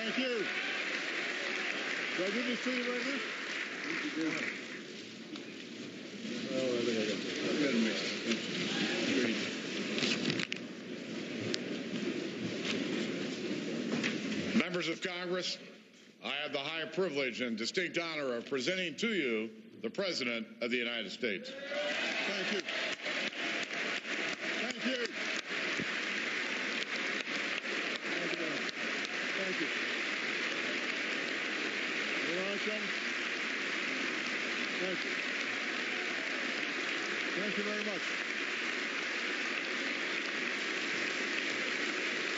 Thank you. Do I give you a seat right now? Oh, I think I got that. I've got to mix it. Members of Congress, I have the high privilege and distinct honor of presenting to you the President of the United States. Thank you. Thank you. Thank you. You all right, son? Thank you. Thank you very much.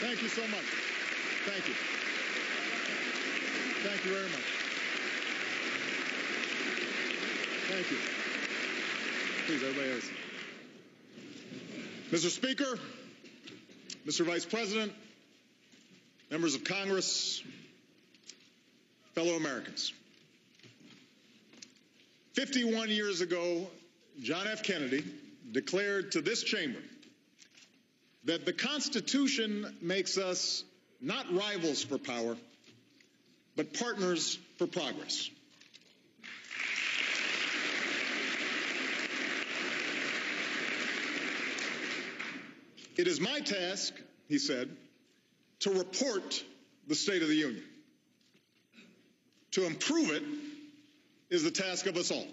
Thank you so much. Thank you. Thank you very much. Thank you. Please, everybody else. Mr. Speaker, Mr. Vice President, members of Congress, fellow Americans. 51 years ago, John F. Kennedy declared to this chamber that the Constitution makes us not rivals for power, but partners for progress. It is my task, he said, to report the State of the Union. To improve it is the task of us all.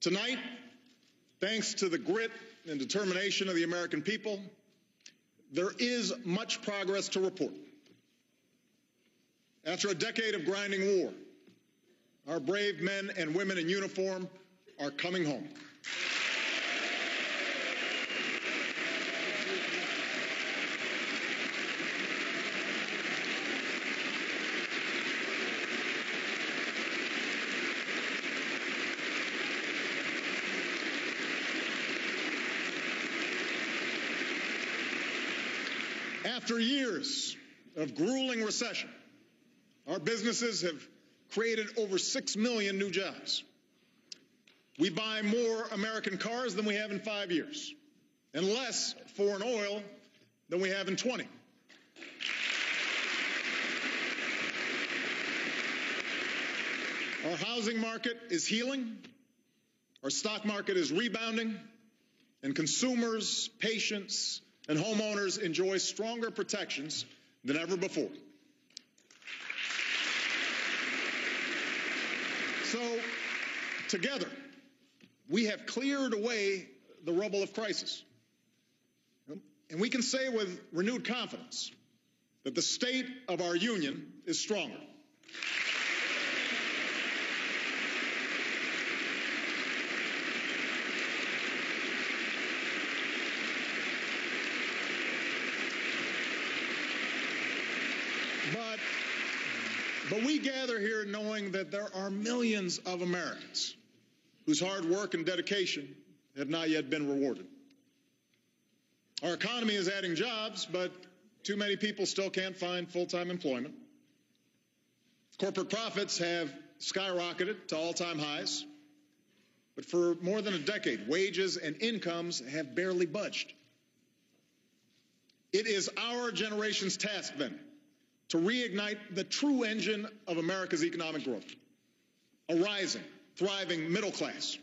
Tonight, thanks to the grit and determination of the American people, there is much progress to report. After a decade of grinding war, our brave men and women in uniform are coming home. After years of grueling recession, our businesses have created over 6 million new jobs. We buy more American cars than we have in 5 years, and less foreign oil than we have in 20. Our housing market is healing, our stock market is rebounding, and consumers, patients, and homeowners enjoy stronger protections than ever before. So, together, we have cleared away the rubble of crisis. And we can say with renewed confidence that the state of our union is stronger. But we gather here knowing that there are millions of Americans whose hard work and dedication have not yet been rewarded. Our economy is adding jobs, but too many people still can't find full-time employment. Corporate profits have skyrocketed to all-time highs, but for more than a decade, wages and incomes have barely budged. It is our generation's task, then, to reignite the true engine of America's economic growth, a rising, thriving middle class.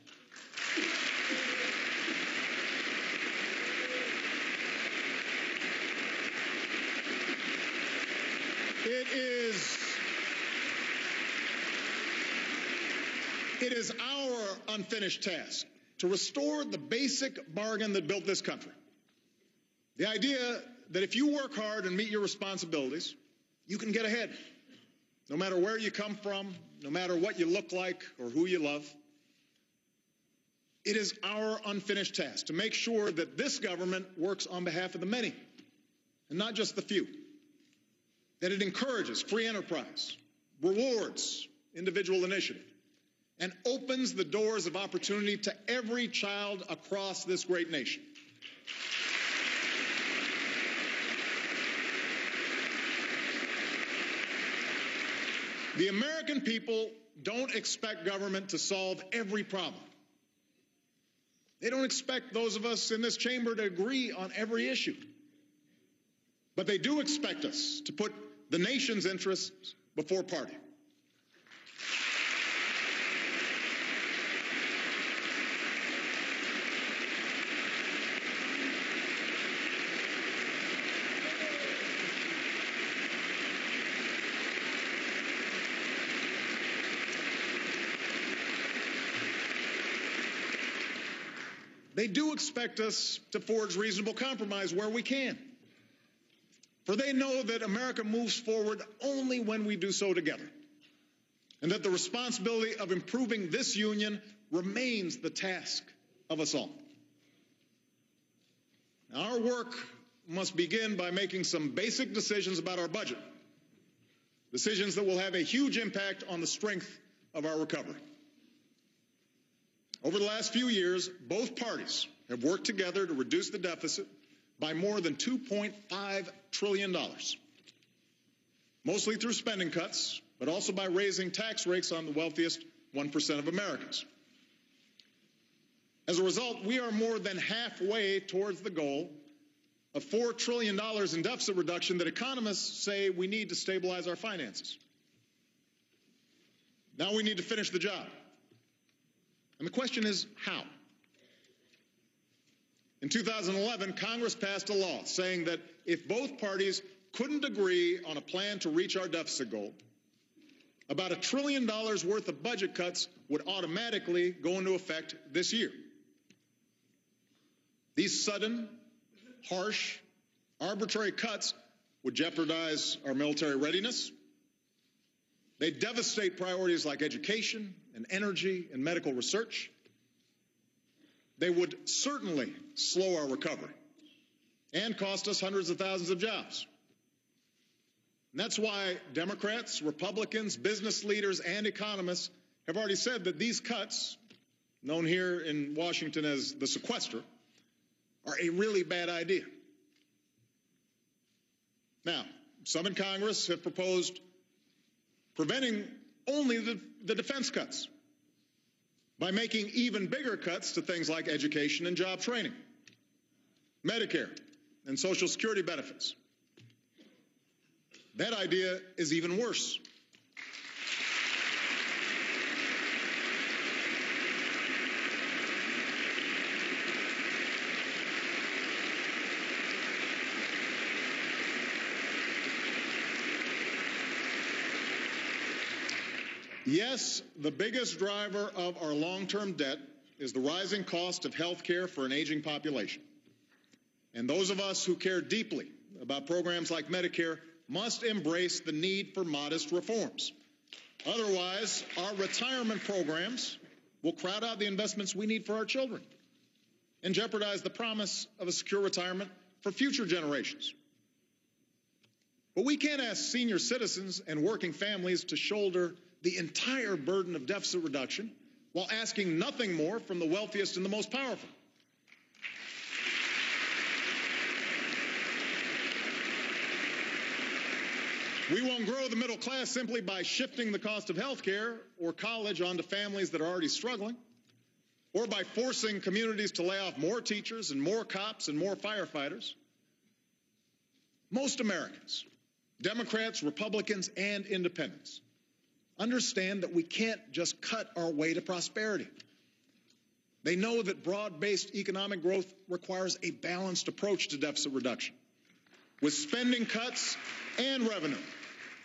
It is our unfinished task to restore the basic bargain that built this country. The idea that if you work hard and meet your responsibilities, you can get ahead, no matter where you come from, no matter what you look like or who you love. It is our unfinished task to make sure that this government works on behalf of the many and not just the few, that it encourages free enterprise, rewards individual initiative, and opens the doors of opportunity to every child across this great nation. The American people don't expect government to solve every problem. They don't expect those of us in this chamber to agree on every issue. But they do expect us to put the nation's interests before party. They do expect us to forge reasonable compromise where we can. For they know that America moves forward only when we do so together, and that the responsibility of improving this union remains the task of us all. Now, our work must begin by making some basic decisions about our budget, decisions that will have a huge impact on the strength of our recovery. Over the last few years, both parties have worked together to reduce the deficit by more than $2.5 trillion, mostly through spending cuts, but also by raising tax rates on the wealthiest 1% of Americans. As a result, we are more than halfway towards the goal of $4 trillion in deficit reduction that economists say we need to stabilize our finances. Now we need to finish the job. And the question is, how? In 2011, Congress passed a law saying that if both parties couldn't agree on a plan to reach our deficit goal, about $1 trillion worth of budget cuts would automatically go into effect this year. These sudden, harsh, arbitrary cuts would jeopardize our military readiness. They devastate priorities like education and energy and medical research. They would certainly slow our recovery and cost us hundreds of thousands of jobs. And that's why Democrats, Republicans, business leaders, and economists have already said that these cuts, known here in Washington as the sequester, are a really bad idea. Now, some in Congress have proposed preventing only the defense cuts by making even bigger cuts to things like education and job training, Medicare, and Social Security benefits. That idea is even worse. Yes, the biggest driver of our long-term debt is the rising cost of health care for an aging population. And those of us who care deeply about programs like Medicare must embrace the need for modest reforms. Otherwise, our retirement programs will crowd out the investments we need for our children and jeopardize the promise of a secure retirement for future generations. But we can't ask senior citizens and working families to shoulder the entire burden of deficit reduction while asking nothing more from the wealthiest and the most powerful. We won't grow the middle class simply by shifting the cost of health care or college onto families that are already struggling, or by forcing communities to lay off more teachers and more cops and more firefighters. Most Americans, Democrats, Republicans, and independents, understand that we can't just cut our way to prosperity. They know that broad-based economic growth requires a balanced approach to deficit reduction, with spending cuts and revenue,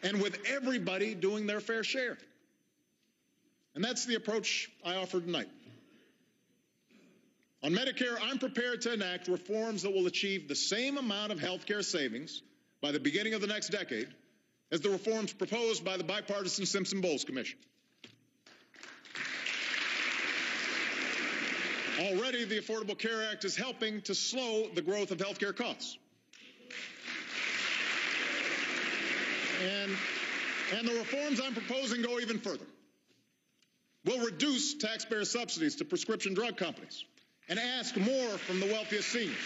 and with everybody doing their fair share. And that's the approach I offer tonight. On Medicare, I'm prepared to enact reforms that will achieve the same amount of health care savings by the beginning of the next decade as the reforms proposed by the bipartisan Simpson-Bowles Commission. Already, the Affordable Care Act is helping to slow the growth of health care costs. And the reforms I'm proposing go even further. We'll reduce taxpayer subsidies to prescription drug companies and ask more from the wealthiest seniors.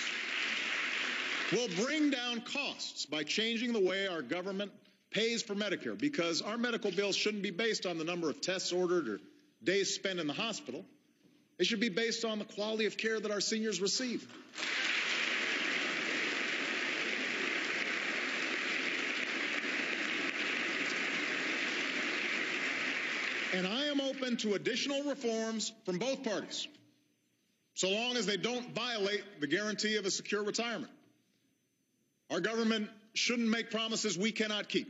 We'll bring down costs by changing the way our government pays for Medicare, because our medical bills shouldn't be based on the number of tests ordered or days spent in the hospital. They should be based on the quality of care that our seniors receive. And I am open to additional reforms from both parties, so long as they don't violate the guarantee of a secure retirement. Our government shouldn't make promises we cannot keep,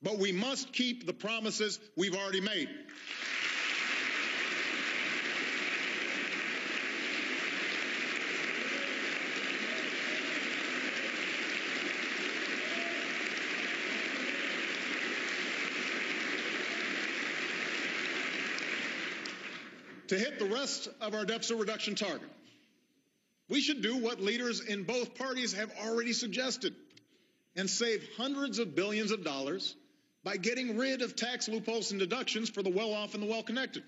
but we must keep the promises we've already made. To hit the rest of our deficit reduction target, we should do what leaders in both parties have already suggested and save hundreds of billions of dollars by getting rid of tax loopholes and deductions for the well-off and the well-connected.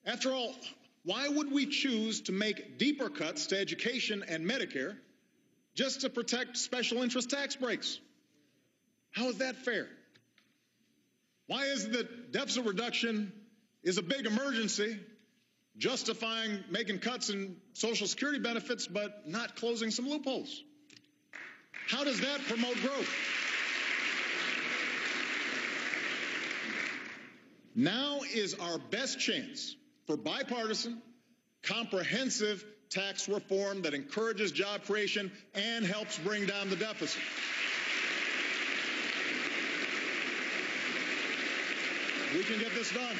After all, why would we choose to make deeper cuts to education and Medicare just to protect special interest tax breaks? How is that fair? Why is it that deficit reduction is a big emergency, justifying making cuts in Social Security benefits but not closing some loopholes? How does that promote growth? Now is our best chance for bipartisan, comprehensive tax reform that encourages job creation and helps bring down the deficit. We can get this done.